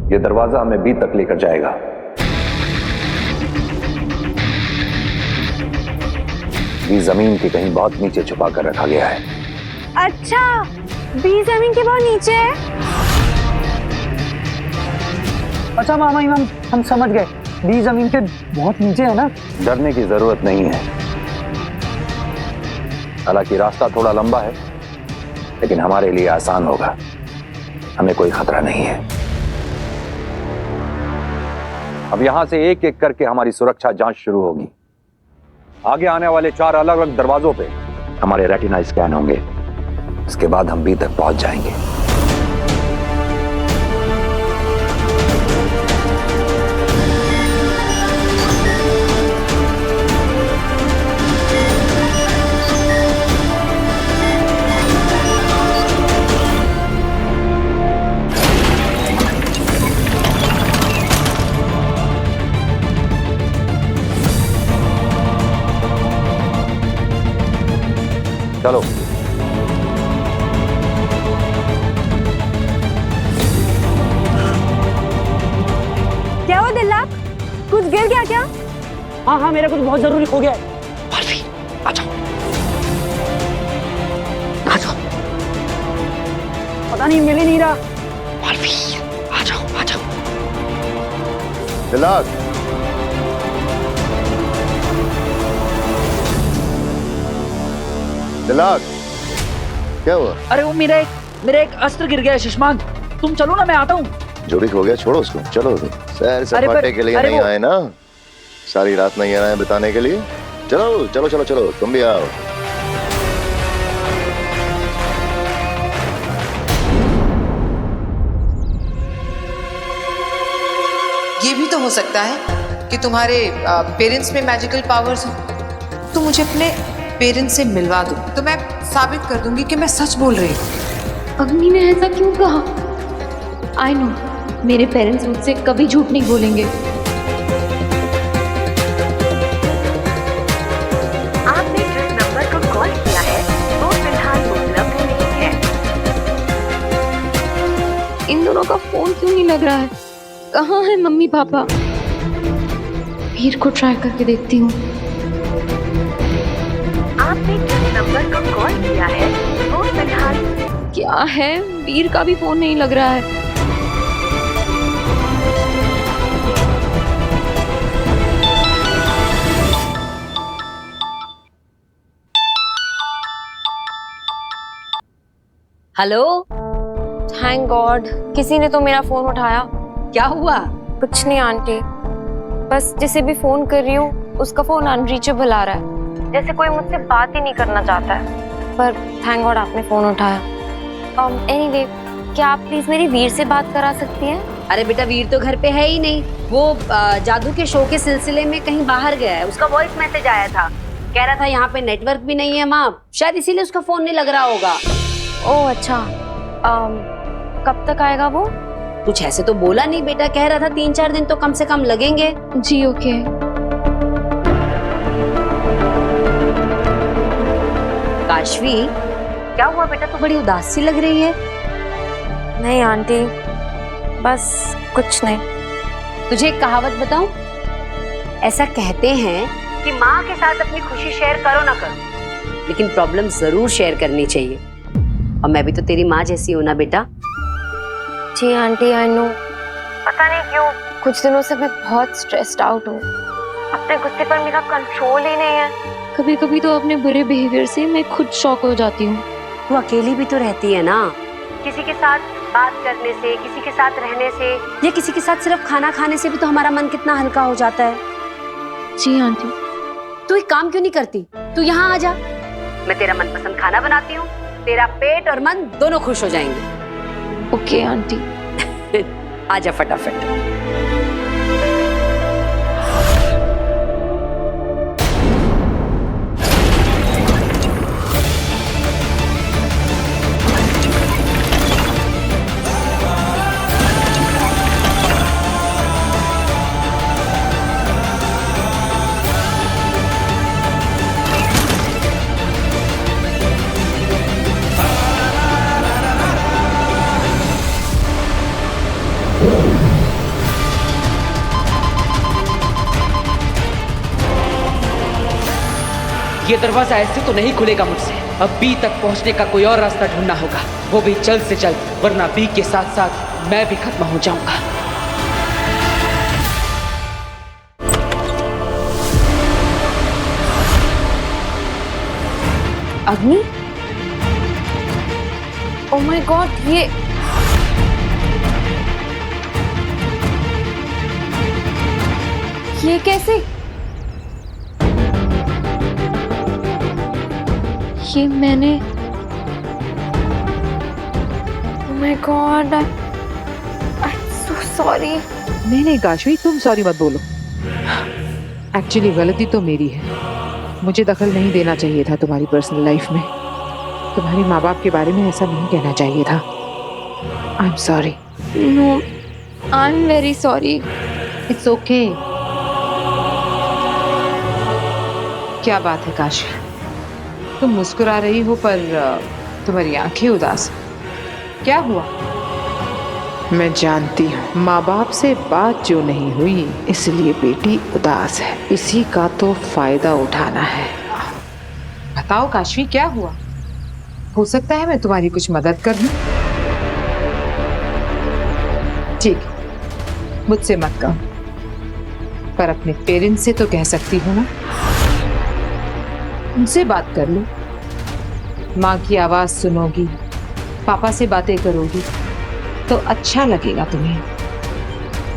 ये दरवाजा हमें बी तक लेकर जाएगा। बी जमीन के कहीं बहुत नीचे छुपा कर रखा गया है। अच्छा, बी जमीन के बहुत नीचे है। अच्छा मामा इमाम, हम समझ गए, बी जमीन के बहुत नीचे है ना। डरने की जरूरत नहीं है। हालांकि रास्ता थोड़ा लंबा है, लेकिन हमारे लिए आसान होगा। हमें कोई खतरा नहीं है। अब यहां से एक एक करके हमारी सुरक्षा जांच शुरू होगी। आगे आने वाले 4 अलग अलग दरवाजों पे हमारे रेटिना स्कैन होंगे। इसके बाद हम बी तक पहुंच जाएंगे। चलो। क्या हुआ दिल्लाक? कुछ गिर गया क्या? हाँ हाँ, मेरा कुछ बहुत जरूरी हो गया है। मालवी, आ जाओ। आ जाओ। पता नहीं, मिल ही नहीं रहा। मालवी, आ जाओ, आ जाओ। दिल्लाक, दिल्लाक, क्या हुआ? अरे वो मेरा एक अस्त्र गिर गया है शशमांक। तुम चलो ना, मैं आता हूँ। जो भी हो गया छोड़ो उसको, चलो। सैर सपाटे के लिए नहीं आए ना, सारी रात नहीं आए बिताने के लिए। चलो चलो चलो चलो, तुम भी आओ। ये भी तो हो सकता है कि तुम्हारे पेरेंट्स में मैजिकल पावर्स हो। तो मुझे अपने पेरेंट्स से मिलवा दो, तो मैं साबित कर दूंगी कि मैं सच बोल रही हूँ। अग्नि ने ऐसा क्यों कहा? आई नो, मेरे पेरेंट्स मुझसे कभी झूठ नहीं बोलेंगे। आपने जिस नंबर को कॉल किया है वो फिलहाल उपलब्ध नहीं है। इन दोनों का फोन क्यों नहीं लग रहा है? कहाँ है मम्मी पापा? वीर को ट्राई करके देखती हूँ। आपने जिस नंबर को कॉल किया है वो फिलहाल। क्या है, वीर का भी फोन नहीं लग रहा है। हेलो। थैंक गॉड, किसी ने तो मेरा फोन उठाया। क्या हुआ? कुछ नहीं आंटी, बस जिसे भी फोन कर रही हूँ उसका फोन अनरीचेबल आ रहा है, जैसे कोई मुझसे बात ही नहीं करना चाहता है। पर थैंक गॉड आपने फोन उठाया। एनीवे, क्या आप प्लीज मेरी वीर से बात करा सकती हैं? अरे बेटा, वीर तो घर पे है ही नहीं। वो जादू के शो के सिलसिले में कहीं बाहर गया है। उसका वॉइस मैसेज आया था, कह रहा था यहाँ पे नेटवर्क भी नहीं है माँ, शायद इसीलिए उसका फोन नहीं लग रहा होगा। ओह अच्छा, कब तक आएगा वो? कुछ ऐसे तो बोला नहीं बेटा, कह रहा था 3-4 दिन तो कम से कम लगेंगे। जी ओके। काशवी, क्या हुआ बेटा, तो बड़ी उदास सी लग रही है। नहीं आंटी, बस कुछ नहीं। तुझे एक कहावत बताऊं? ऐसा कहते हैं कि माँ के साथ अपनी खुशी शेयर करो ना करो, लेकिन प्रॉब्लम जरूर शेयर करनी चाहिए। और मैं भी तो तेरी माँ जैसी हूं ना बेटा। जी आंटी, आई नो। पता नहीं क्यों कुछ दिनों से मैं बहुत स्ट्रेस्ड आउट हूँ। अपने गुस्से पर मेरा कंट्रोल ही नहीं है। कभी कभी तो अपने बुरे बिहेवियर से मैं खुद शॉक हो जाती हूँ। तू अकेली भी तो रहती है ना, किसी के साथ बात करने से, किसी के साथ रहने से, या किसी के साथ सिर्फ खाना खाने से भी तो हमारा मन कितना हल्का हो जाता है। जी आंटी। तू एक काम क्यों नहीं करती, तू यहाँ आ जा, मैं तेरा मनपसंद खाना बनाती हूँ, तेरा पेट और मन दोनों खुश हो जाएंगे। Okay aunty. आजा फटाफट। ये दरवाजा ऐसे तो नहीं खुलेगा मुझसे। अब बी तक पहुंचने का कोई और रास्ता ढूंढना होगा, वो भी जल्द से जल्द, वरना बी के साथ साथ मैं भी खत्म हो जाऊंगा। अग्नि, ओह माय गॉड, ये कैसे? ये मैंने, oh my God, I am so sorry. नहीं काशवी, तुम सॉरी मत बोलो। एक्चुअली गलती तो मेरी है, मुझे दखल नहीं देना चाहिए था तुम्हारी पर्सनल लाइफ में। तुम्हारे माँ बाप के बारे में ऐसा नहीं कहना चाहिए था। I am sorry. No, I am very sorry. It's okay. क्या बात है काशवी, तुम मुस्कुरा रही हो पर तुम्हारी आंखें उदास हैं। क्या हुआ? मैं जानती हूँ माँ बाप से बात जो नहीं हुई इसलिए बेटी उदास है। इसी का तो फायदा उठाना है। बताओ काशवी, क्या हुआ? हो सकता है मैं तुम्हारी कुछ मदद कर दूं। ठीक, मुझसे मत कहो, पर अपने पेरेंट्स से तो कह सकती हूँ ना। उनसे बात कर लो, माँ की आवाज सुनोगी, पापा से बातें करोगी तो अच्छा लगेगा तुम्हें,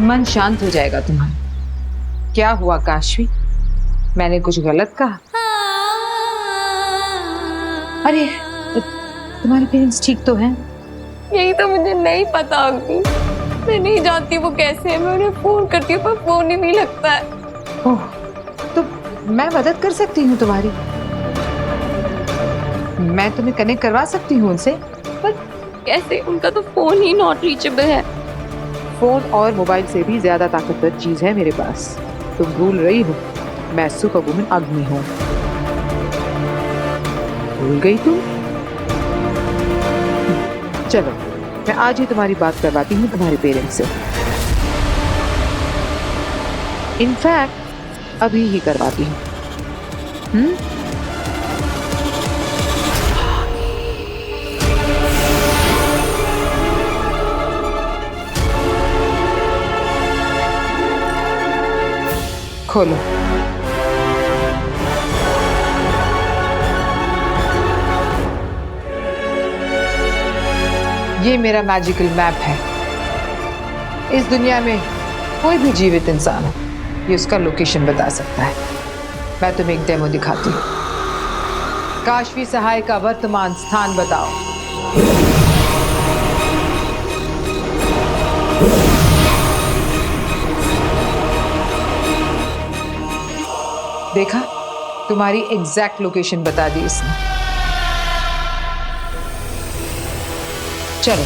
मन शांत हो जाएगा तुम्हारा। क्या हुआ काशवी, मैंने कुछ गलत कहा? अरे तुम्हारे पेरेंट्स ठीक तो हैं? यही तो मुझे नहीं पता अग्नि, मैं नहीं जानती वो कैसे है। मैं उन्हें फोन करती हूँ पर फोन ही नहीं लगता है। ओह, तो मैं मदद कर सकती हूँ तुम्हारी। मैं तुम्हें कनेक्ट करवा सकती हूँ उनसे। पर कैसे? उनका तो फोन ही नॉट रीचेबल है। फोन और मोबाइल से भी ज्यादा ताकतवर चीज है मेरे पास। तुम भूल रही हो, मैं सुपर वुमन अग्नि हूँ। भूल गई तुम? चलो, मैं आज ही तुम्हारी बात करवाती हूँ तुम्हारे पेरेंट्स से। इनफैक्ट अभी ही करवाती हूँ। खोलो। ये मेरा मैजिकल मैप है। इस दुनिया में कोई भी जीवित इंसान हो, ये उसका लोकेशन बता सकता है। मैं तुम्हें एक डेमो दिखाती हूँ। काशवी सहाय का वर्तमान स्थान बताओ। देखा, तुम्हारी एग्जैक्ट लोकेशन बता दी इसने। चलो,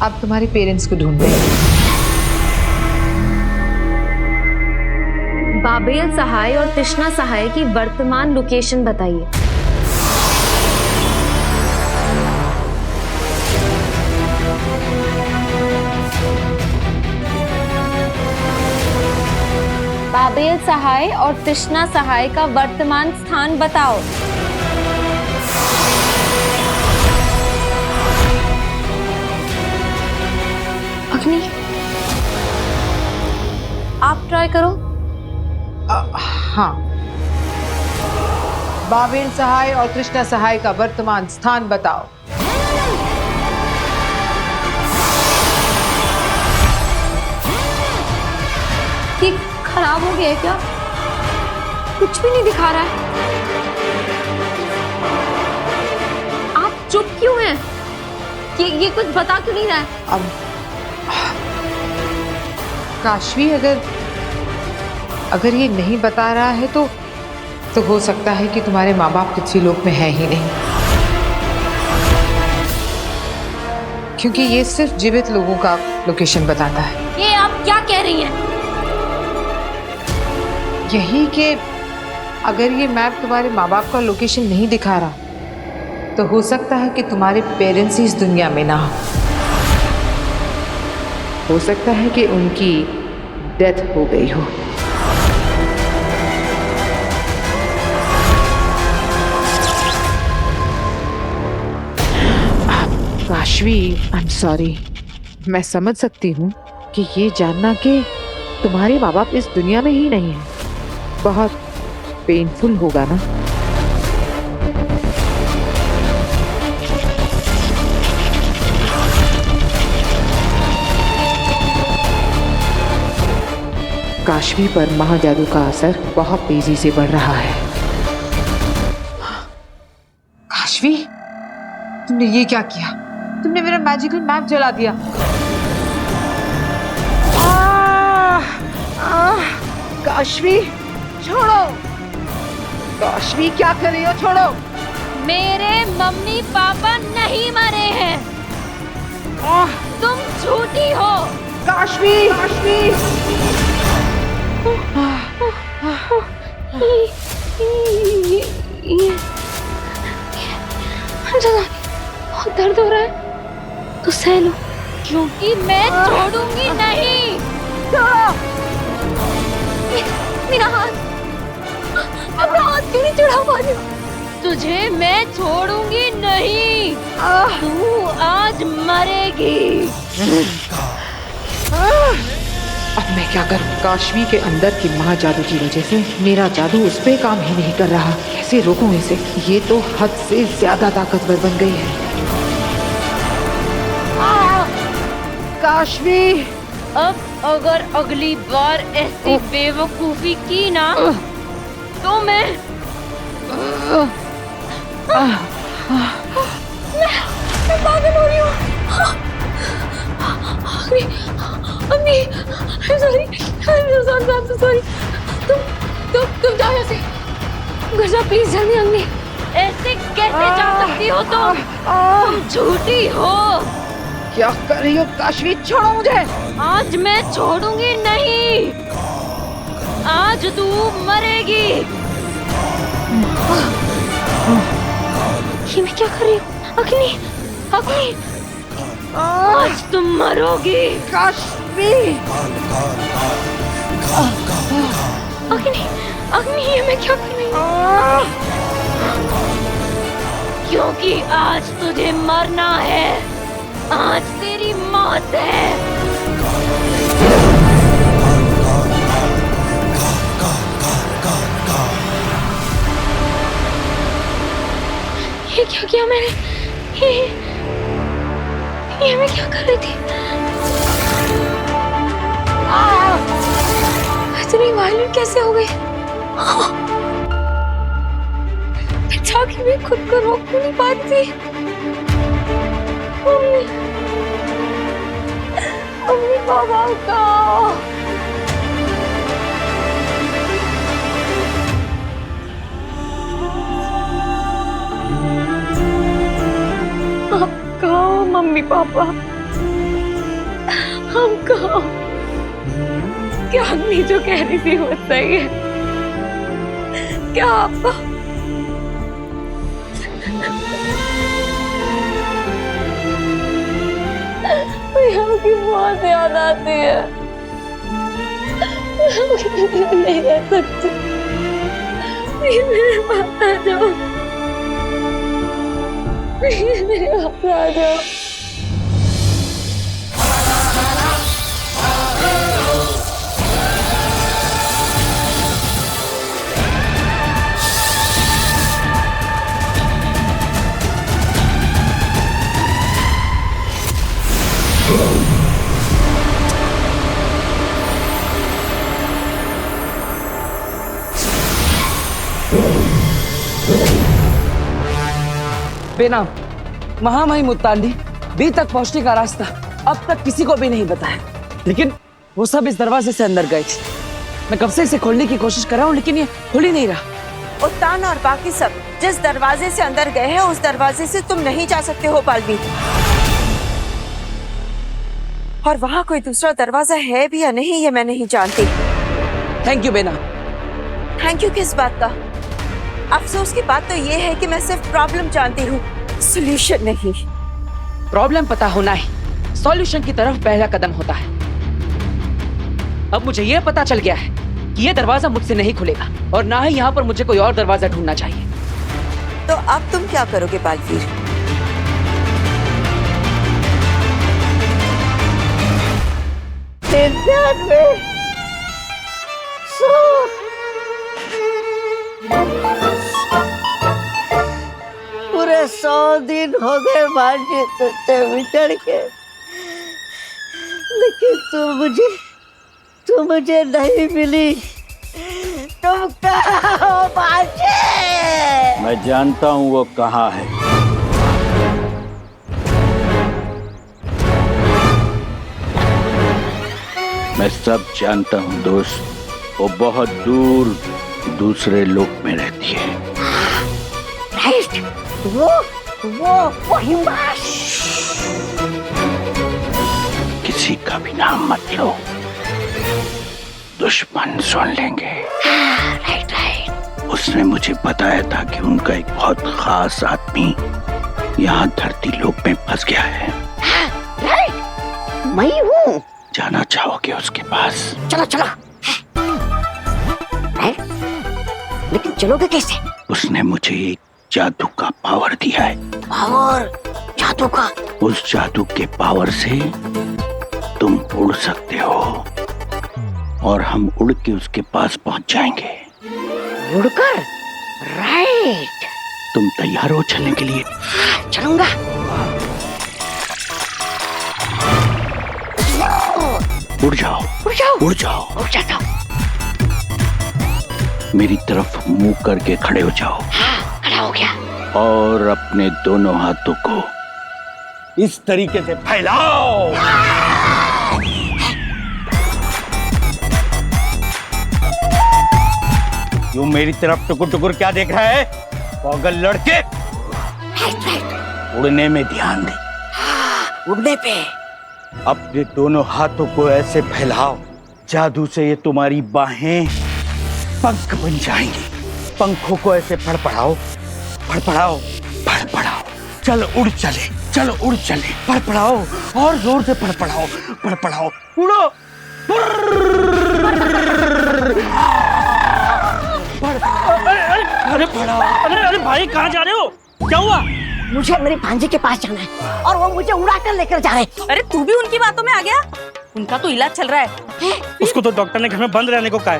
अब तुम्हारे पेरेंट्स को ढूंढते हैं। बाबेल सहाय और तृष्णा सहाय की वर्तमान लोकेशन बताइए। बाबेल सहाय और तृष्णा सहाय का वर्तमान स्थान बताओ। अग्नि, आप ट्राई करो। हाँ, बाबेल सहाय और तृष्णा सहाय का वर्तमान स्थान बताओ। ये खराब हो गया है क्या? कुछ भी नहीं दिखा रहा है। आप चुप क्यों हैं? ये कुछ बता क्यों नहीं रहा है? अब काशवी, अगर ये नहीं बता रहा है तो हो सकता है कि तुम्हारे माँ बाप पृथ्वी लोक में है ही नहीं, क्योंकि ये सिर्फ जीवित लोगों का लोकेशन बताता है। ये आप क्या कह रही हैं? यही कि अगर ये मैप तुम्हारे माँ बाप का लोकेशन नहीं दिखा रहा तो हो सकता है कि तुम्हारे पेरेंट्स ही इस दुनिया में ना हो सकता है कि उनकी डेथ हो गई हो। काशवी, आई एम सॉरी। मैं समझ सकती हूँ कि ये जानना कि तुम्हारे माँ बाप इस दुनिया में ही नहीं है बहुत पेनफुल होगा ना। काशवी पर महाजादू का असर बहुत तेजी से बढ़ रहा है। काशवी, तुमने ये क्या किया? तुमने मेरा मैजिकल मैप जला दिया। काशवी छोड़ो, काशवी क्या कर रही हो? छोड़ो। मेरे मम्मी पापा नहीं मरे हैं। तुम झूठी हो। काशवी, काशवी। बहुत दर्द हो रहा है तो सह लो, क्योंकि मैं छोड़ूंगी नहीं। मेरा हाथ क्यों नहीं चढ़ा पा रही हो? तुझे मैं छोड़ूंगी नहीं। तू आज मरेगी। अब मैं क्या करूं? काशवी के अंदर की महाजादू की वजह से मेरा जादू उस पे काम ही नहीं कर रहा। कैसे रोकूं इसे? ये तो हद से ज्यादा ताकतवर बन गई है। काशवी, अब अगर अगली बार ऐसी बेवकूफी की ना तो मैं पागल हो रही हूँ। अम्मी, I'm sorry, I'm so sorry। तुम जाओ यहाँ से। घर जाओ प्लीज, जल्दी। अम्मी, ऐसे कैसे जा सकती हो तुम झूठी हो। क्या कर रही हो काशवी? छोड़ो मुझे। आज मैं छोड़ूंगी नहीं। आज तू मरेगी। ये मैं क्या कर रही हूँ? अग्नि, अग्नि, आज तुम मरोगी। काशवी, अग्नि, अग्नि, ये मैं क्या कर रही हूँ? क्योंकि आज तुझे मरना है। आज तेरी मौत है। ये क्या किया मैंने? ये मैं क्या कर रही थी? इतनी वायलेंट कैसे हो गई? अच्छा कि मैं खुद को रोक नहीं पाती। मम्मी पापा का आप कहो, मम्मी पापा हम कहो। क्या अग्नि जो कह रही थी वो सही है? क्या आपका यहाँ की बहुत याद आती है। नहीं रह सकती। मेरे पास आ जाओ, मेरे पास आ जाओ। बेनाम महामहिम मुत्तांडी बी तक पहुंचने का रास्ता अब तक किसी को भी नहीं बताया, लेकिन वो सब इस दरवाजे से अंदर गए थे। मैं कब से इसे खोलने की कोशिश कर रहा हूँ, लेकिन ये खुल ही नहीं रहा। उत्तान और बाकी सब जिस दरवाजे से अंदर गए हैं उस दरवाजे से तुम नहीं जा सकते हो पालवी। और वहाँ कोई दूसरा दरवाजा है भी या नहीं ये मैं नहीं जानती। थैंक यू बेना। थैंक यू किस बात का? अफसोस की बात तो ये है कि मैं सिर्फ प्रॉब्लम जानती हूँ, सॉल्यूशन नहीं। प्रॉब्लम पता होना ही सॉल्यूशन की तरफ पहला कदम होता है। अब मुझे यह पता चल गया है कि यह दरवाजा मुझसे नहीं खुलेगा और ना ही यहाँ पर मुझे कोई और दरवाजा ढूंढना चाहिए। तो अब तुम क्या करोगे बालवीर? ध्यान में सो। पूरे 100 दिन हो गए भांजे तुझसे बिछड़ के, लेकिन तू मुझे नहीं मिली। तुम कहाँ हो भांजे? मैं जानता हूँ वो कहाँ है। मैं सब जानता हूँ दोस्त। वो बहुत दूर दूसरे लोक में रहती है। राइट, वो हिमाश। किसी का भी नाम मत लो, दुश्मन सुन लेंगे। Right right. उसने मुझे बताया था कि उनका एक बहुत खास आदमी यहाँ धरती लोक में फंस गया है। राइट, मैं हूँ। जाना चाहोगे उसके पास? चलो चलो। लेकिन चलोगे कैसे? उसने मुझे एक जादू का पावर दिया है। पावर? जादू का? उस जादू के पावर से तुम उड़ सकते हो और हम उड़ के उसके पास पहुंच जाएंगे। उड़कर? राइट। तुम तैयार हो चलने के लिए? चलूंगा। उड़ जाओ, उड़ जाओ, उड़ जाओ, उड़ जाता हूँ। मेरी तरफ मुंह करके खड़े हो जाओ। हाँ, खड़ा हो गया। और अपने दोनों हाथों को इस तरीके से फैलाओ। यूं मेरी तरफ टुकुर टुकुर क्या देख रहा है पागल लड़के? उड़ने में ध्यान दे। उड़ने पे अपने दोनों हाथों को ऐसे फैलाओ, जादू से ये तुम्हारी बाहें पंख बन जाएंगी। पंखों को ऐसे फड़फड़ाओ, फड़फड़ाओ, फड़फड़ाओ। चलो उड़ चले, चलो उड़ चले। फड़फड़ाओ और जोर से फड़फड़ाओ, फड़फड़ाओ, उड़ो। अरे अरे भाई कहाँ जा रहे हो? क्या हुआ? मुझे मेरे भांजे के पास जाना है और वो मुझे उड़ा कर लेकर जा रहे हैं। अरे तू भी उनकी बातों में आ गया? उनका तो इलाज चल रहा है। उसको तो डॉक्टर ने घर में बंद रहने को कहा है।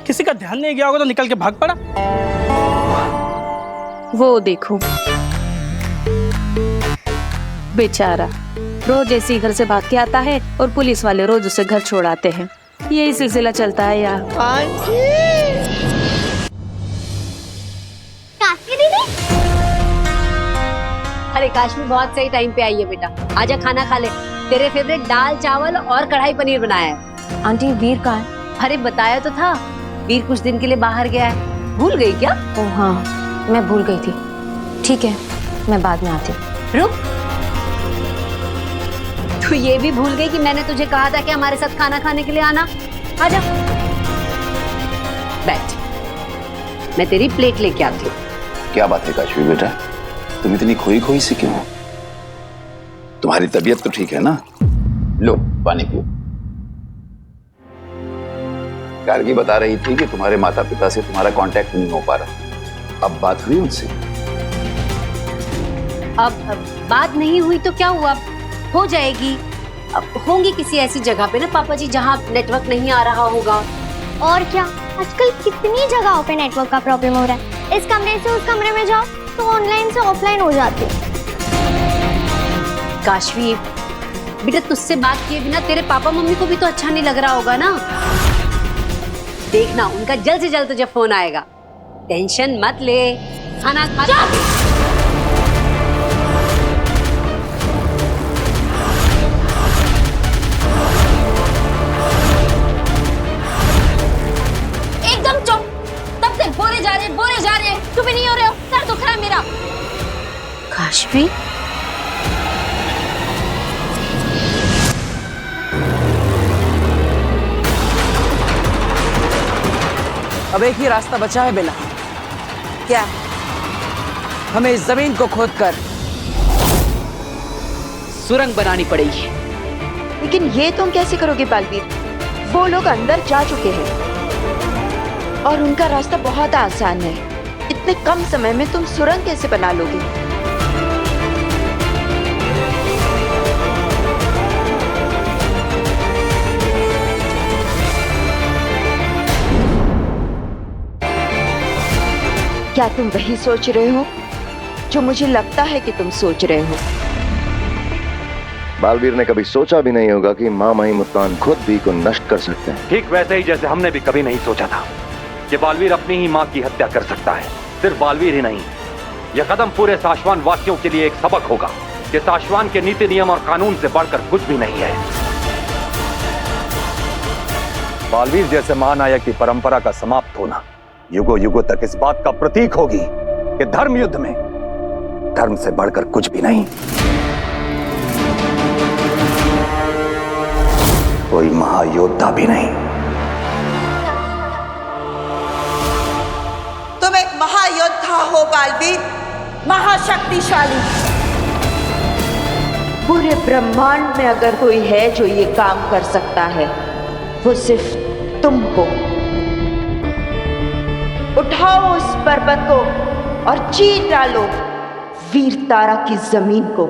किसी का ध्यान नहीं गया होगा तो निकल के भाग पड़ा। वो देखो बेचारा रोज ऐसे ही घर से भाग के आता है और पुलिस वाले रोज उसे घर छोड़ाते हैं। यही सिलसिला चलता है यार। अरे काश्मी बहुत सही टाइम पे आई है बेटा। आजा खाना खा ले। तेरे फेवरेट दाल चावल और कढ़ाई पनीर बनाया है। आंटी वीर कहाँ है? अरे बताया तो था, वीर कुछ दिन के लिए बाहर गया है। भूल गई क्या? ओह हाँ, मैं भूल गई थी। ठीक है, मैं बाद में आती हूँ। रुक, तू ये भी भूल गई कि मैंने तुझे कहा था कि हमारे साथ खाना खाने के लिए आना? आजा बैठ, मैं तेरी प्लेट लेके आती हूँ। क्या बात है काशवी बेटा, तुम इतनी खोई खोई सी क्यों हो? तुम्हारी तबीयत तो ठीक है ना? लो पानी पियो। गार्गी बता रही थी कि तुम्हारे माता पिता से तुम्हारा कांटेक्ट नहीं हो पा रहा। अब बात हुई उनसे? अब बात नहीं हुई तो क्या हुआ, हो जाएगी। अब होंगी किसी ऐसी जगह पे ना पापा जी जहाँ नेटवर्क नहीं आ रहा होगा। और क्या, आजकल कितनी जगहों पे नेटवर्क का प्रॉब्लम हो रहा है। इस कमरे से उस कमरे में जाओ तो ऑनलाइन से ऑफलाइन हो जाती है। काशवी बेटा, तुझसे बात किए बिना तेरे पापा मम्मी को भी तो अच्छा नहीं लग रहा होगा ना। देखना उनका जल्द से जल्द तुझे फोन आएगा। टेंशन मत ले, खाना खा। एकदम चुप। तब से बोले जा रहे तुम भी नहीं हो रहे हो। सर दुख रहा है मेरा। काशवी अब एक ही रास्ता बचा है बेला। क्या? हमें इस जमीन को खोदकर सुरंग बनानी पड़ेगी। लेकिन ये तुम कैसे करोगे बालवीर? वो लोग अंदर जा चुके हैं और उनका रास्ता बहुत आसान है। इतने कम समय में तुम सुरंग कैसे बना लोगे? क्या तुम वही सोच रहे हो जो मुझे लगता है कि तुम सोच रहे हो? बालवीर ने कभी सोचा भी नहीं होगा कि मामा ही मुल्तान खुद भी को नष्ट कर सकते हैं। ठीक वैसे ही जैसे हमने भी कभी नहीं सोचा था कि बालवीर अपनी ही मां की हत्या कर सकता है। सिर्फ बालवीर ही नहीं, यह कदम पूरे साशवान वासियों के लिए एक सबक होगा कि साशवान के नीति नियम और कानून से बढ़कर कुछ भी नहीं है। बालवीर जैसे महानायक की परंपरा का समाप्त होना युगों युगों तक इस बात का प्रतीक होगी कि धर्म युद्ध में धर्म से बढ़कर कुछ भी नहीं। कोई महायोद्धा भी नहीं। तुम एक महायोद्धा हो बालवीर, महाशक्तिशाली। पूरे ब्रह्मांड में अगर कोई है जो ये काम कर सकता है, वो सिर्फ तुम हो। उठाओ उस पर्वत को और चीर डालो वीर तारा की जमीन को।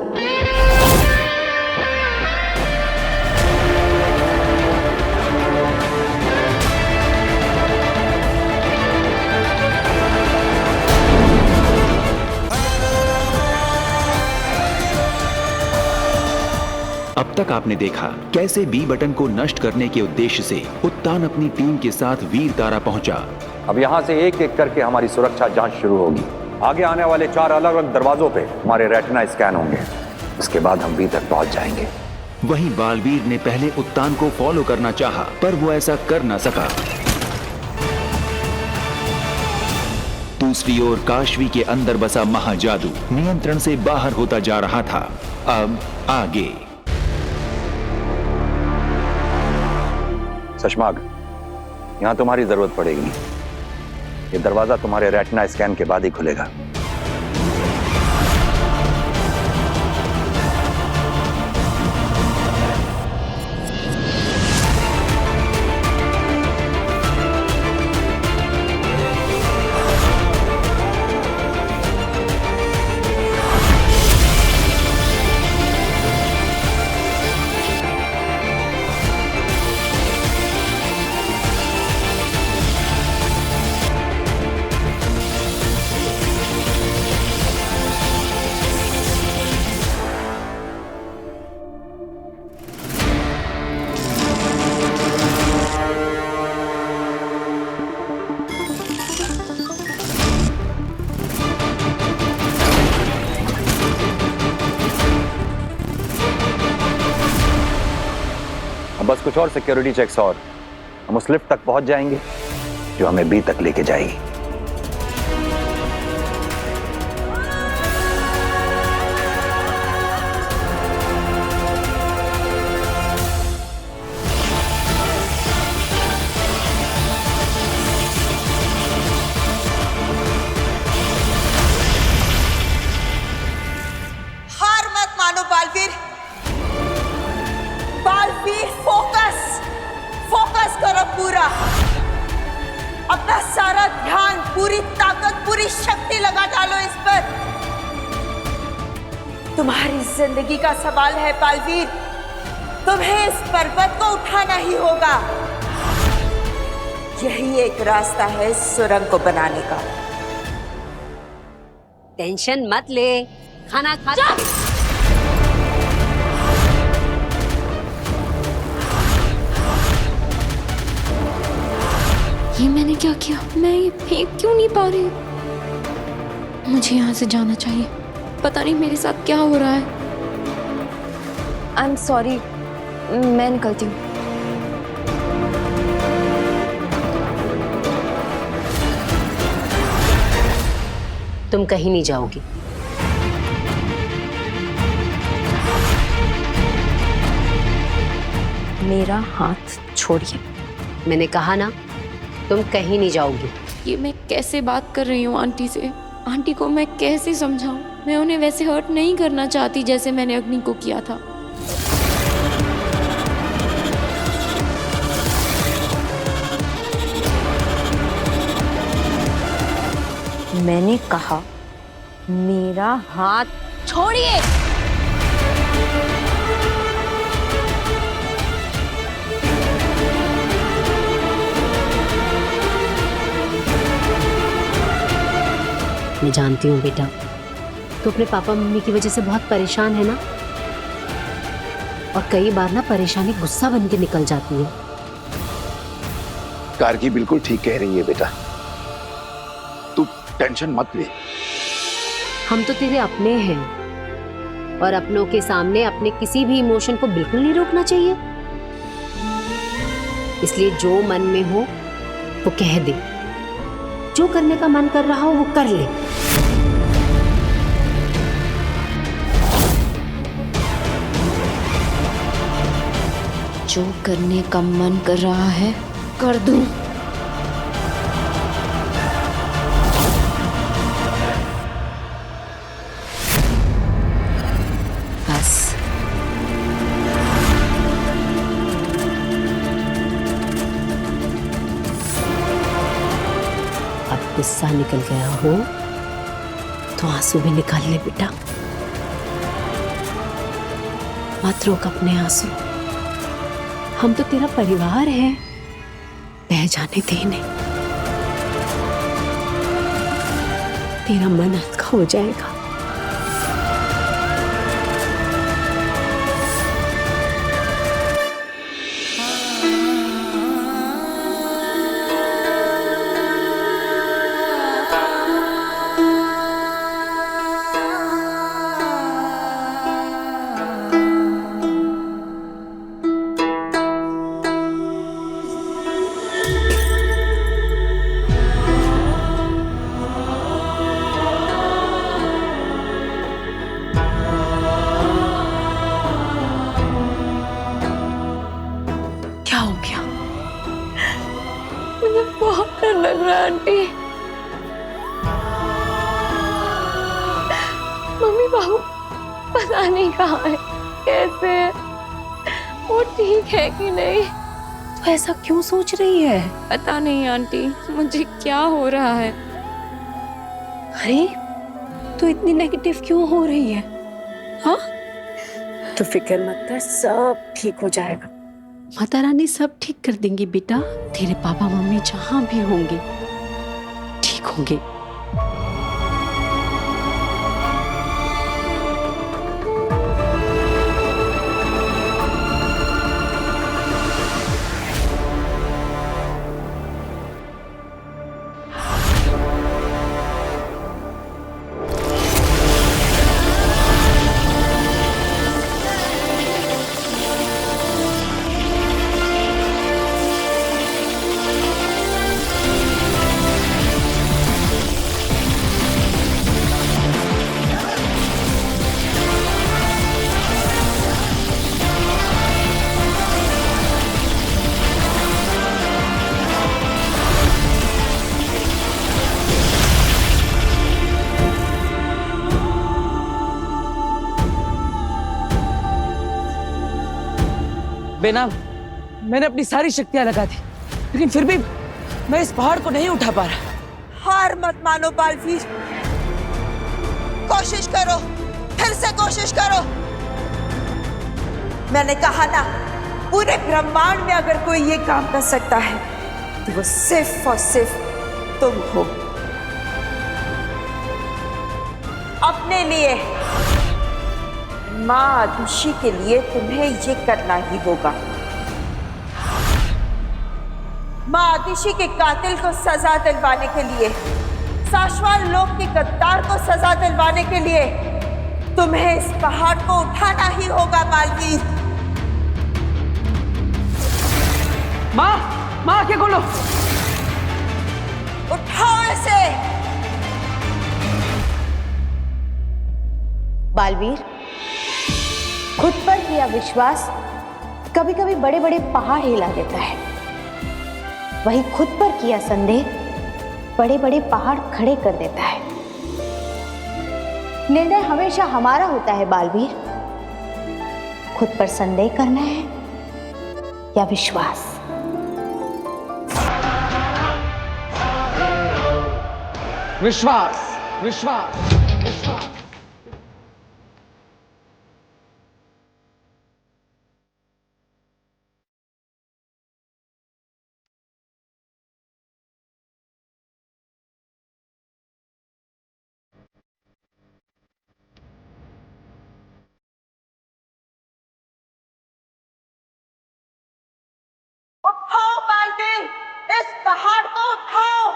अब तक आपने देखा कैसे बी बटन को नष्ट करने के उद्देश्य से उत्तान अपनी टीम के साथ वीर तारा पहुंचा। अब यहाँ से एक एक करके हमारी सुरक्षा जांच शुरू होगी। आगे आने वाले 4 अलग अलग दरवाजों पे हमारे रेटिना स्कैन होंगे। उसके बाद हम बी तक पहुंच जाएंगे। वहीं बालवीर ने पहले उत्तान को फॉलो करना चाहा, पर वो ऐसा कर ना सका। दूसरी ओर काशवी के अंदर बसा महाजादू नियंत्रण से बाहर होता जा रहा था। अब आगे सशमाग, यहां तुम्हारी जरूरत पड़ेगी। ये दरवाजा तुम्हारे रेटिना स्कैन के बाद ही खुलेगा। बस कुछ और सिक्योरिटी चेक्स और हम उस लिफ्ट तक पहुंच जाएंगे जो हमें बी तक लेके जाएगी। हार मत मानो बालवीर। बालवीर फोकस करो पूरा। अपना सारा ध्यान, पूरी ताकत, पूरी शक्ति लगा डालो इस पर। तुम्हारी जिंदगी का सवाल है बालवीर। तुम्हें इस पर्वत को उठाना ही होगा। यही एक रास्ता है इस सुरंग को बनाने का। टेंशन मत ले, खाना खा। ये मैंने क्या किया? मैं ये फेंक क्यों नहीं पा रही? मुझे यहाँ से जाना चाहिए। पता नहीं मेरे साथ क्या हो रहा है। आई एम सॉरी, मैं निकलती हूँ। तुम कहीं नहीं जाओगी। मेरा हाथ छोड़िए। मैंने कहा ना, तुम कहीं नहीं जाओगी। ये मैं कैसे बात कर रही हूँ आंटी से? आंटी को मैं कैसे समझाऊं? मैं उन्हें वैसे हर्ट नहीं करना चाहती जैसे मैंने अग्नि को किया था। मैंने कहा मेरा हाथ छोड़िए। मैं जानती हूँ बेटा, तो अपने पापा मम्मी की वजह से बहुत परेशान है ना, और कई बार ना परेशानी गुस्सा बन के निकल जाती है। कारगी बिल्कुल ठीक कह रही है बेटा, तू टेंशन मत ले। हम तो तेरे अपने हैं, और अपनों के सामने अपने किसी भी इमोशन को बिल्कुल नहीं रोकना चाहिए। इसलिए जो मन में हो वो कह दे, जो करने का मन कर रहा हो वो कर ले। जो करने का मन कर रहा है कर दूं। बस अब गुस्सा निकल गया हो तो आंसू भी निकाल ले बेटा, मत रोक अपने आंसू। हम तो तेरा परिवार है, बह जाने दे नहीं, तेरा मन हल्का हो जाएगा। क्या हो गया? मुझे बहुत डर लग रहा है आंटी। मम्मी बाबू पता नहीं कहाँ है, कैसे है, वो ठीक है कि नहीं। तो ऐसा क्यों सोच रही है? पता नहीं आंटी, मुझे क्या हो रहा है। अरे तो इतनी नेगेटिव क्यों हो रही है? हाँ, तो फिक्र मत कर, सब ठीक हो जाएगा। माता रानी सब ठीक कर देंगी बेटा। तेरे पापा मम्मी जहां भी होंगे ठीक होंगे। बेना, मैंने अपनी सारी शक्तियां लगा दी, लेकिन फिर भी मैं इस पहाड़ को नहीं उठा पा रहा। हार मत मानो बालवीर, कोशिश करो, फिर से कोशिश करो। मैंने कहा ना, पूरे ब्रह्मांड में अगर कोई ये काम कर सकता है तो वो सिर्फ और सिर्फ तुम हो। अपने लिए, माँ आदुषी के लिए तुम्हें ये करना ही होगा। माँ आदिशी के कातिल को सजा दिलवाने के लिए, साशवान लोक के गद्दार को सजा दिलवाने के लिए तुम्हें इस पहाड़ को उठाना ही होगा बालवीर। माँ, माँ क्या बोलो? उठाओ इसे। बालवीर, खुद पर किया विश्वास कभी कभी बड़े बड़े पहाड़ हिला देता है, वही खुद पर किया संदेह बड़े बड़े पहाड़ खड़े कर देता है। निर्णय हमेशा हमारा होता है बालवीर, खुद पर संदेह करना है या विश्वास। विश्वास, विश्वास, विश्वास। इस पहाड़ को उठाओ।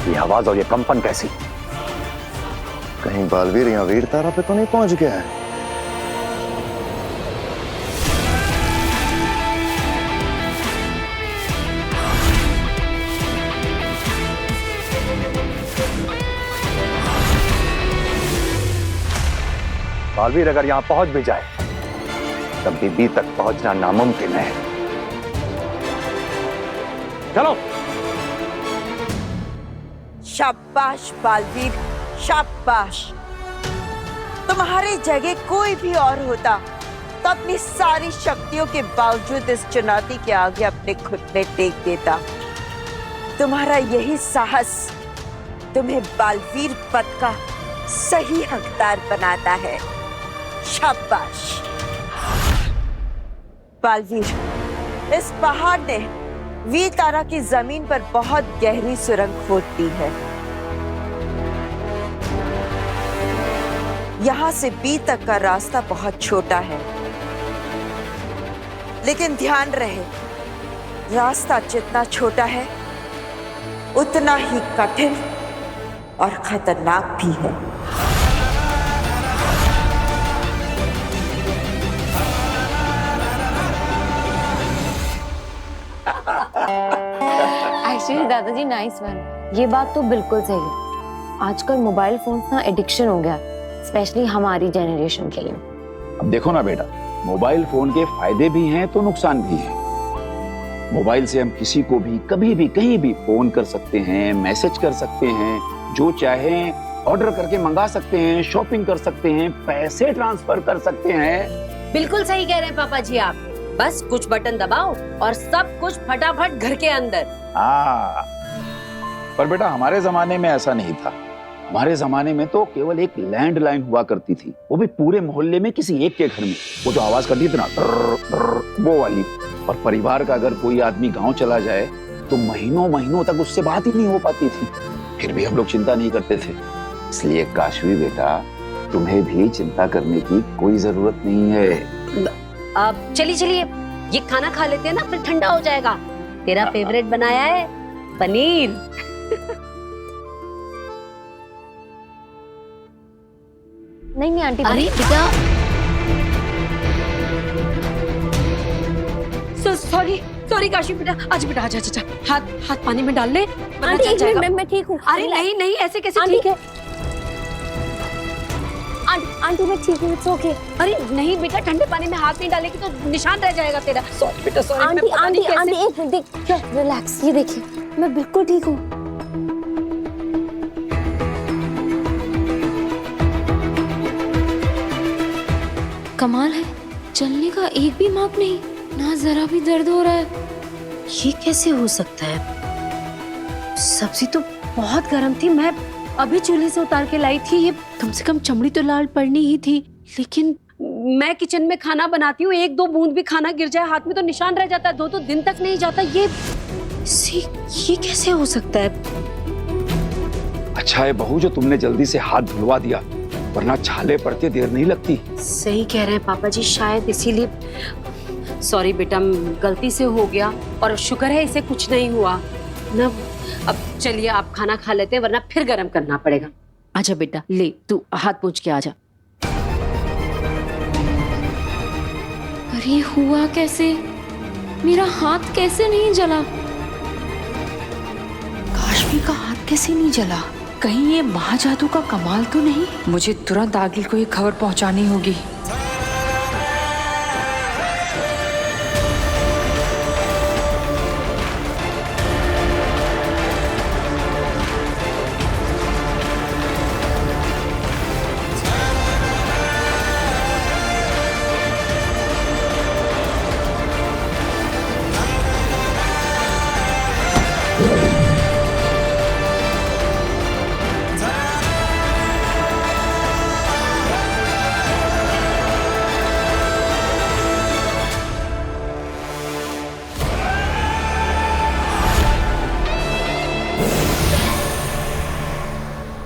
ये आवाज और ये कंपन कैसी? कहीं बालवीर यहाँ वीर तारा पे तो नहीं पहुंच गया है? बालवीर अगर यहां पहुंच भी जाए तब भी बी तक पहुंचना नामुमकिन है। चलो। शाबाश बालवीर, शाबाश। तुम्हारी जगह कोई भी और होता तो अपनी सारी शक्तियों के बावजूद इस चुनौती के आगे अपने घुटने टेक देता। तुम्हारा यही साहस तुम्हें बालवीर पद का सही हकदार बनाता है। शाबाश बालवीर। इस पहाड़ ने वीर तारा की जमीन पर बहुत गहरी सुरंग खोद दी है। यहां से बी तक का रास्ता बहुत छोटा है, लेकिन ध्यान रहे रास्ता जितना छोटा है उतना ही कठिन और खतरनाक भी है। एक्चुअली दादाजी नाइस वन। ये बात तो बिल्कुल सही है। आजकल मोबाइल फोन्स ना एडिक्शन हो गया, स्पेशली हमारी जनरेशन के लिए। अब देखो ना बेटा, मोबाइल फोन के फायदे भी हैं तो नुकसान भी है। मोबाइल से हम किसी को भी कभी भी कहीं भी फोन कर सकते हैं, मैसेज कर सकते हैं, जो चाहें ऑर्डर करके मंगा सकते हैं, शॉपिंग कर सकते हैं, पैसे ट्रांसफर कर सकते हैं। बिल्कुल सही कह रहे हैं पापा जी आप। बस कुछ बटन दबाओ और सब कुछ फटाफट घर के अंदर। हाँ, पर बेटा हमारे जमाने में ऐसा नहीं था। हमारे जमाने में तो केवल एक लैंडलाइन हुआ करती थी, वो भी पूरे मोहल्ले में किसी एक के घर में। वो जो आवाज करती थी ना, वो वाली। और परिवार का अगर कोई आदमी गांव चला जाए तो महीनों महीनों तक उससे बात ही नहीं हो पाती थी। फिर भी हम लोग चिंता नहीं करते थे। इसलिए काशवी बेटा, तुम्हें भी चिंता करने की कोई जरूरत नहीं है। अब चलिए चलिए, ये खाना खा लेते हैं ना, फिर ठंडा हो जाएगा। तेरा फेवरेट बनाया है पनीर। नहीं आंटी। अरे बेटा, सॉरी सॉरी काशी बेटा, आज बेटा आजा आजा, हाथ पानी में डाल ले। आंटी मैं ठीक हूँ। अरे नहीं नहीं, ऐसे कैसे ठीक है? आंटी मैं ठीक हूँ, इट्स ओके। अरे नहीं बेटा, ठंडे पानी में हाथ नहीं डालेगी तो निशान रह जाएगा तेरा। सॉरी बेटा, सॉरी। आंटी एक मिनट, देख, रिलैक्स, ये देखिए मैं बिल्कुल ठीक हूँ। कमाल है, चलने का एक भी मार्क नहीं, ना जरा भी दर्द हो रहा है। ये कैसे हो सकता है? सब्जी तो बहुत गर्म थी, मैं अभी चूल्हे से उतार के लाई थी। ये कम से कम चमड़ी तो लाल पड़नी ही थी, लेकिन मैं किचन में खाना बनाती हूँ, एक दो बूंद भी खाना गिर जाए हाथ में तो निशान रह जाता है, दो दिन तक नहीं जाता। ये कैसे हो सकता है? अच्छा है बहू जो तुमने जल्दी से हाथ धुलवा दिया, वरना छाले पड़ते देर नहीं लगती। सही कह रहे हैं पापा जी, शायद इसीलिए। सॉरी बेटा, गलती से हो गया, और शुक्र है इसे कुछ नहीं हुआ ना। अब चलिए आप खाना खा लेते हैं, वरना फिर गर्म करना पड़ेगा। आजा बेटा, ले तू हाथ पोंछ के आजा। पर ये हुआ कैसे? मेरा हाथ कैसे नहीं जला? काशवी का हाथ कैसे नहीं जला? कहीं ये महाजादू का कमाल तो नहीं? मुझे तुरंत आगिल को ये खबर पहुंचानी होगी।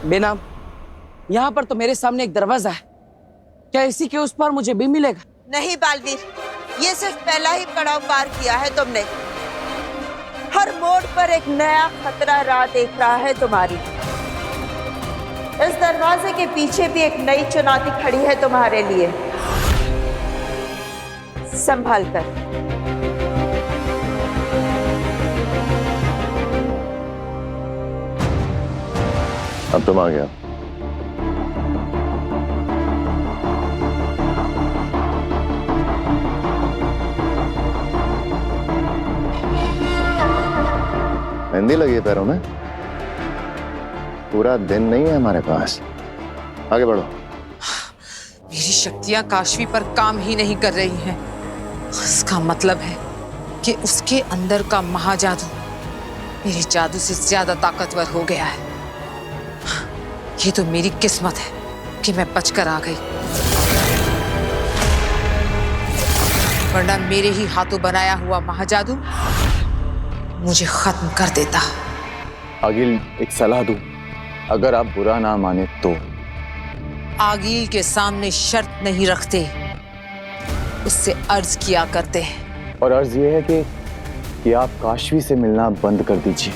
बेनाम, यहाँ पर तो मेरे सामने एक दरवाजा है, क्या इसी के उस पार मुझे भी मिलेगा? नहीं बालवीर, ये सिर्फ पहला ही पड़ाव पार किया है तुमने। हर मोड़ पर एक नया खतरा राह देख रहा है तुम्हारी। इस दरवाजे के पीछे भी एक नई चुनौती खड़ी है तुम्हारे लिए। संभाल कर। अब तुम आ गया। मेहंदी लगी है पैरों में? पूरा दिन नहीं है हमारे पास, आगे बढ़ो। मेरी शक्तियां काशवी पर काम ही नहीं कर रही हैं। इसका मतलब है कि उसके अंदर का महाजादू मेरे जादू से ज्यादा ताकतवर हो गया है। ये तो मेरी किस्मत है कि मैं बचकर आ गई, वरना मेरे ही हाथों बनाया हुआ महाजादू मुझे खत्म कर देता। आगिल, एक सलाह दूं, अगर आप बुरा ना माने तो। आगिल के सामने शर्त नहीं रखते, उससे अर्ज किया करते हैं। और अर्ज ये है कि आप काशवी से मिलना बंद कर दीजिए,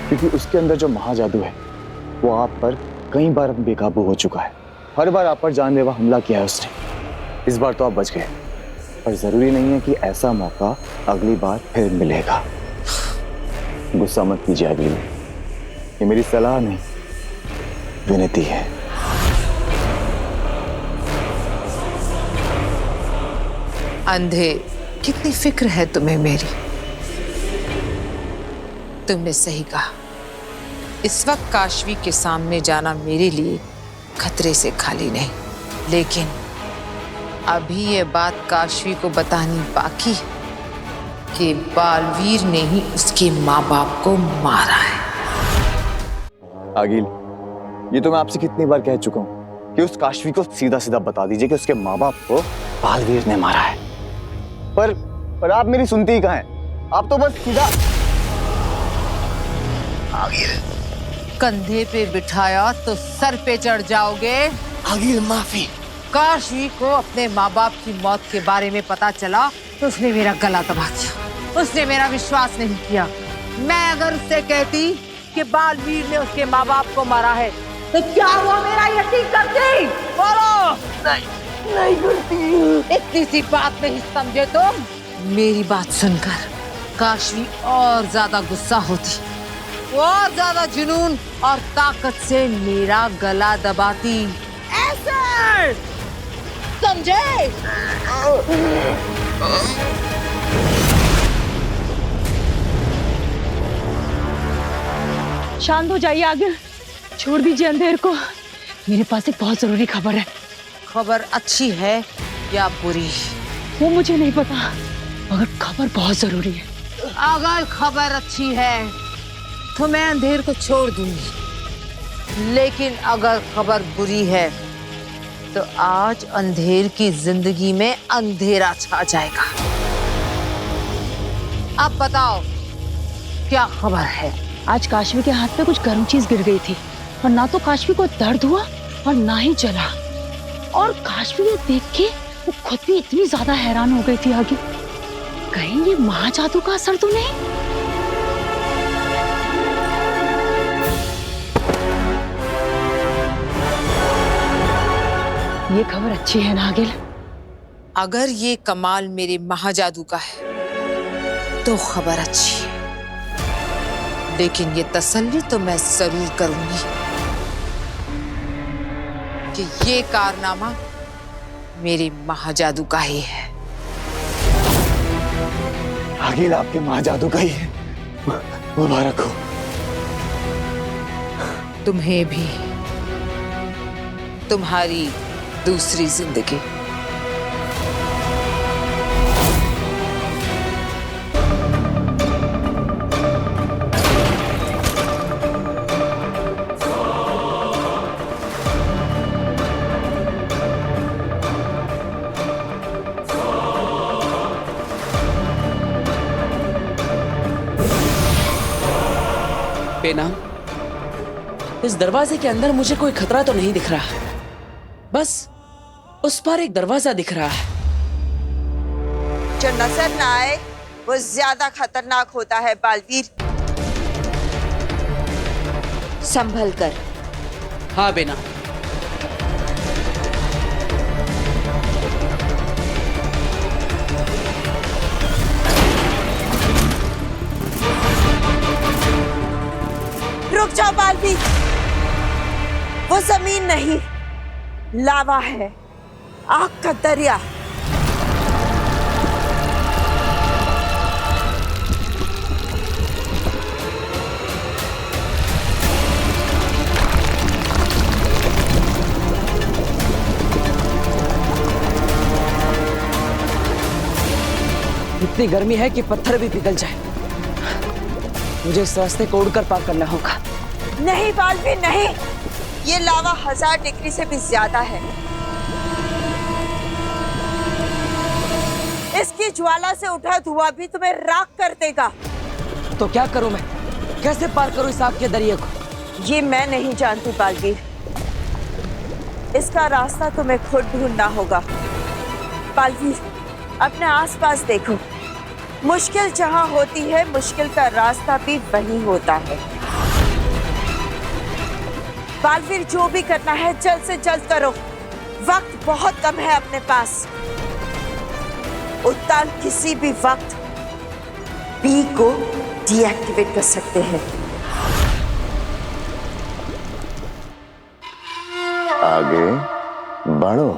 क्योंकि उसके अंदर जो महाजादू है वो आप पर कई बार बेकाबू हो चुका है। हर बार आप पर जानलेवा हमला किया है उसने। इस बार तो आप बच गए, पर जरूरी नहीं है कि ऐसा मौका अगली बार फिर मिलेगा। गुस्सा मत कीजिए अगली बार, ये मेरी सलाह नहीं, विनती है। अंधे, कितनी फिक्र है तुम्हें मेरी। तुमने सही कहा, इस वक्त काशवी के सामने जाना मेरे लिए खतरे से खाली नहीं, लेकिन अभी ये बात काशवी को बतानी बाकी है कि बालवीर ने ही उसके माँ बाप को मारा है। आगिल, ये तो मैं आपसे कितनी बार कह चुका हूँ कि उस काशवी को सीधा सीधा बता दीजिए कि उसके माँ बाप को बालवीर ने मारा है, पर आप मेरी सुनती ही कहाँ हैं? आप तो बस सीधा आगिल, कंधे पे बिठाया तो सर पे चढ़ जाओगे। आगिल, माफी। काशवी को अपने माँ बाप की मौत के बारे में पता चला तो उसने मेरा गला दबा दिया, उसने मेरा विश्वास नहीं किया। मैं अगर उससे कहती कि बालवीर ने उसके माँ बाप को मारा है तो क्या वो मेरा यकीन करती? बोलो। नहीं करती। इतनी सी बात नहीं समझे तुम? मेरी बात सुनकर काशवी और ज्यादा गुस्सा होती, और ज्यादा जुनून और ताकत से मेरा गला दबाती। ऐसे समझे? शांत हो जाइए आगे, छोड़ दीजिए अंधेर को। मेरे पास एक बहुत जरूरी खबर है। खबर अच्छी है या बुरी? वो मुझे नहीं पता, मगर खबर बहुत जरूरी है। अगर खबर अच्छी है तो मैं अंधेर को छोड़ दूंगी, लेकिन अगर खबर बुरी है तो आज अंधेर की जिंदगी में अंधेरा छा जाएगा। अब बताओ क्या खबर है? आज काशवी के हाथ पे कुछ गर्म चीज गिर गई थी, और ना तो काशवी को दर्द हुआ और ना ही जला। और काशवी ये देख के वो खुद भी इतनी ज्यादा हैरान हो गई थी आगे, कहीं ये महाजादू का असर तो नहीं? ये खबर अच्छी है ना आगिल? अगर ये कमाल मेरे महाजादू का है तो खबर अच्छी है, लेकिन ये तसल्ली तो मैं जरूर करूंगी कि ये कारनामा मेरे महाजादू का ही है। आगे आपके महाजादू का ही है। मुबारक हो। तुम्हें भी, तुम्हारी दूसरी जिंदगी। बेनाम, इस दरवाजे के अंदर मुझे कोई खतरा तो नहीं दिख रहा, बस उस पर एक दरवाजा दिख रहा है। जो नजर ना आए वो ज्यादा खतरनाक होता है बालवीर। संभल कर। हाँ बेनाम। रुक जाओ बालवीर, वो जमीन नहीं, लावा है, आग का दरिया। इतनी गर्मी है कि पत्थर भी पिघल जाए। मुझे इस रास्ते को उड़कर पार करना होगा। नहीं बालवीर नहीं, ये लावा 1000 डिग्री से भी ज्यादा है। इसकी ज्वाला से उठा धुआं भी तुम्हें राख कर देगा। तो क्या करूं मैं? कैसे पार करूं इस आग के दरिया को? ये मैं नहीं जानती बालवीर, इसका रास्ता तुम्हें खुद ढूंढना होगा। बालवीर, अपने आसपास देखो, मुश्किल जहां होती है मुश्किल का रास्ता भी वही होता है। बालवीर, जो भी करना है जल्द से जल्द करो, वक्त बहुत कम है अपने पास। उत्तान किसी भी वक्त बी को डीएक्टिवेट कर सकते हैं। आगे बढ़ो।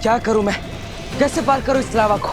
क्या करूं मैं? कैसे पार करूं इस लावा को?